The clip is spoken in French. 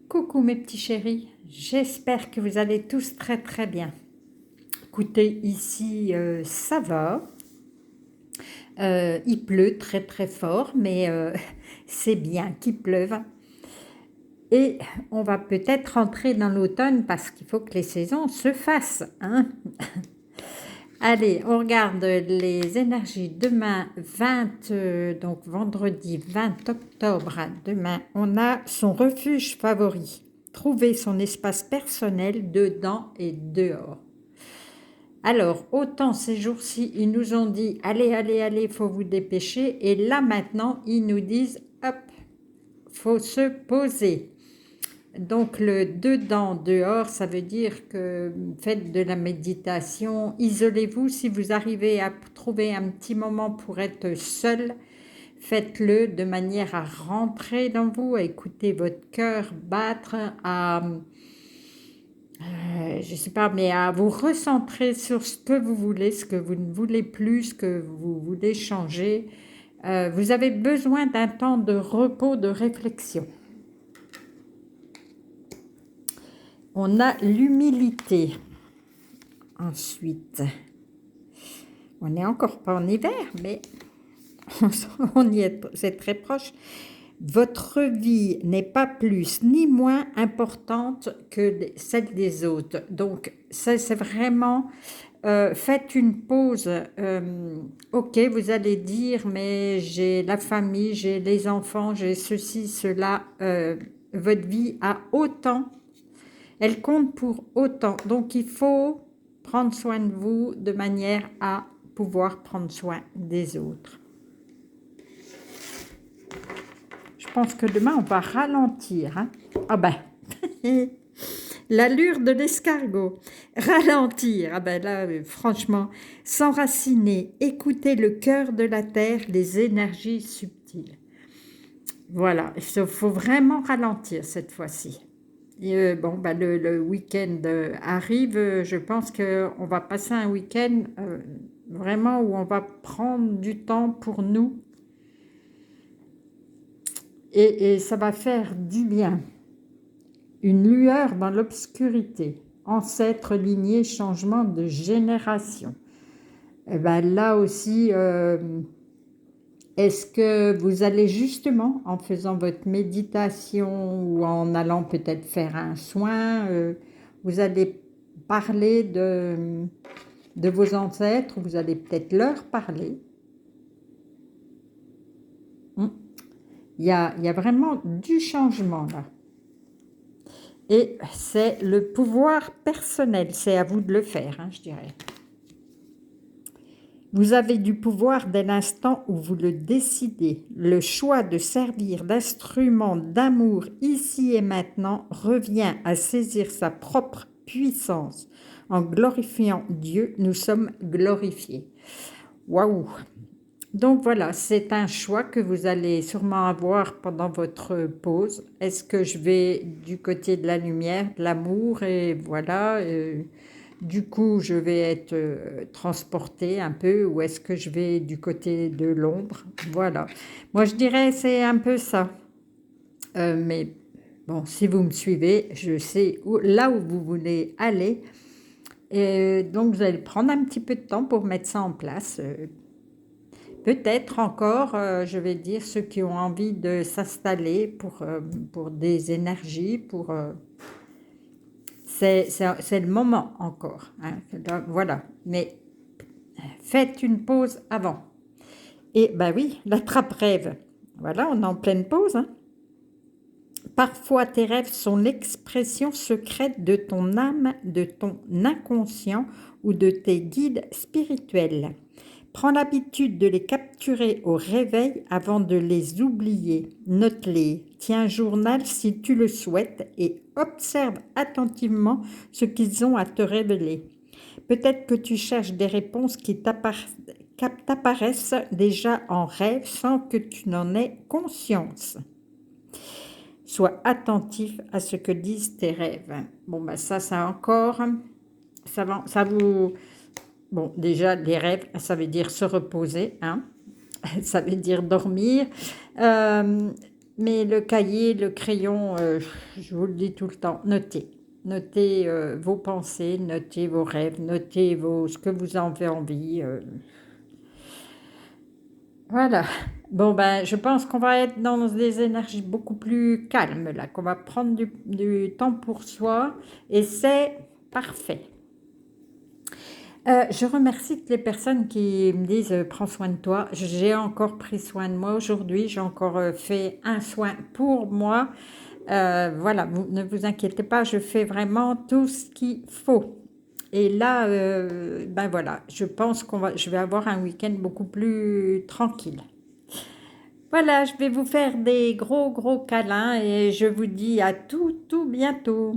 Coucou mes petits chéris, j'espère que vous allez tous très très bien. Écoutez, ici ça va, il pleut très très fort, mais c'est bien qu'il pleuve. Et on va peut-être rentrer dans l'automne parce qu'il faut que les saisons se fassent, hein. Allez, on regarde les énergies. Demain 20, donc vendredi 20 octobre, demain, on a son refuge favori. Trouver son espace personnel dedans et dehors. Alors, autant ces jours-ci, ils nous ont dit, allez, allez, allez, il faut vous dépêcher. Et là, maintenant, ils nous disent, hop, faut se poser. Donc le dedans, dehors, ça veut dire que faites de la méditation, isolez-vous si vous arrivez à trouver un petit moment pour être seul, faites-le de manière à rentrer dans vous, à écouter votre cœur battre, à, je sais pas, mais à vous recentrer sur ce que vous voulez, ce que vous ne voulez plus, ce que vous voulez changer. Vous avez besoin d'un temps de repos, de réflexion. On a l'humilité. Ensuite, on n'est encore pas en hiver, mais on y est, c'est très proche. Votre vie n'est pas plus ni moins importante que celle des autres. Donc, ça, c'est vraiment, faites une pause. Ok, vous allez dire, mais j'ai la famille, j'ai les enfants, j'ai ceci, cela. Votre vie a autant, elle compte pour autant. Donc, il faut prendre soin de vous de manière à pouvoir prendre soin des autres. Je pense que demain, on va ralentir. Hein. Ah ben, l'allure de l'escargot. Ralentir. Ah ben là, franchement, s'enraciner, écouter le cœur de la terre, les énergies subtiles. Voilà, il faut vraiment ralentir cette fois-ci. Bon, bah, le week-end arrive, je pense qu'on va passer un week-end vraiment où on va prendre du temps pour nous et ça va faire du bien. Une lueur dans l'obscurité, ancêtre, lignée, changement de génération. Et ben là aussi, est-ce que vous allez justement, en faisant votre méditation ou en allant peut-être faire un soin, vous allez parler de vos ancêtres, vous allez peut-être leur parler. Il y a vraiment du changement là. Et c'est le pouvoir personnel, c'est à vous de le faire, hein, je dirais. Vous avez du pouvoir dès l'instant où vous le décidez. Le choix de servir d'instrument d'amour ici et maintenant revient à saisir sa propre puissance. En glorifiant Dieu, nous sommes glorifiés. Waouh! Donc voilà, c'est un choix que vous allez sûrement avoir pendant votre pause. Est-ce que je vais du côté de la lumière, de l'amour et voilà du coup, je vais être transportée un peu ou est-ce que je vais du côté de l'ombre? Voilà. Moi, je dirais c'est un peu ça. Mais bon, si vous me suivez, je sais là où vous voulez aller. Et donc, vous allez prendre un petit peu de temps pour mettre ça en place. Peut-être encore, je vais dire, ceux qui ont envie de s'installer pour des énergies, c'est le moment encore. Hein. Voilà. Mais faites une pause avant. Et ben oui, l'attrape-rêve. Voilà, on est en pleine pause. Hein. Parfois, tes rêves sont l'expression secrète de ton âme, de ton inconscient ou de tes guides spirituels. Prends l'habitude de les capturer au réveil avant de les oublier. Note-les, tiens un journal si tu le souhaites et observe attentivement ce qu'ils ont à te révéler. Peut-être que tu cherches des réponses qui t'apparaissent déjà en rêve sans que tu n'en aies conscience. Sois attentif à ce que disent tes rêves. Bon, ben ça encore, ça vous... Bon, déjà, les rêves, ça veut dire se reposer, hein. Ça veut dire dormir. Mais le cahier, le crayon, je vous le dis tout le temps, notez. Notez vos pensées, notez vos rêves, notez ce que vous en avez envie. Voilà. Bon, ben, je pense qu'on va être dans des énergies beaucoup plus calmes, là, qu'on va prendre du temps pour soi, et c'est parfait. Je remercie toutes les personnes qui me disent prends soin de toi. J'ai encore pris soin de moi aujourd'hui, j'ai encore fait un soin pour moi. Voilà, ne vous inquiétez pas, je fais vraiment tout ce qu'il faut. Et là, ben voilà, je pense je vais avoir un week-end beaucoup plus tranquille. Voilà, je vais vous faire des gros câlins et je vous dis à tout bientôt.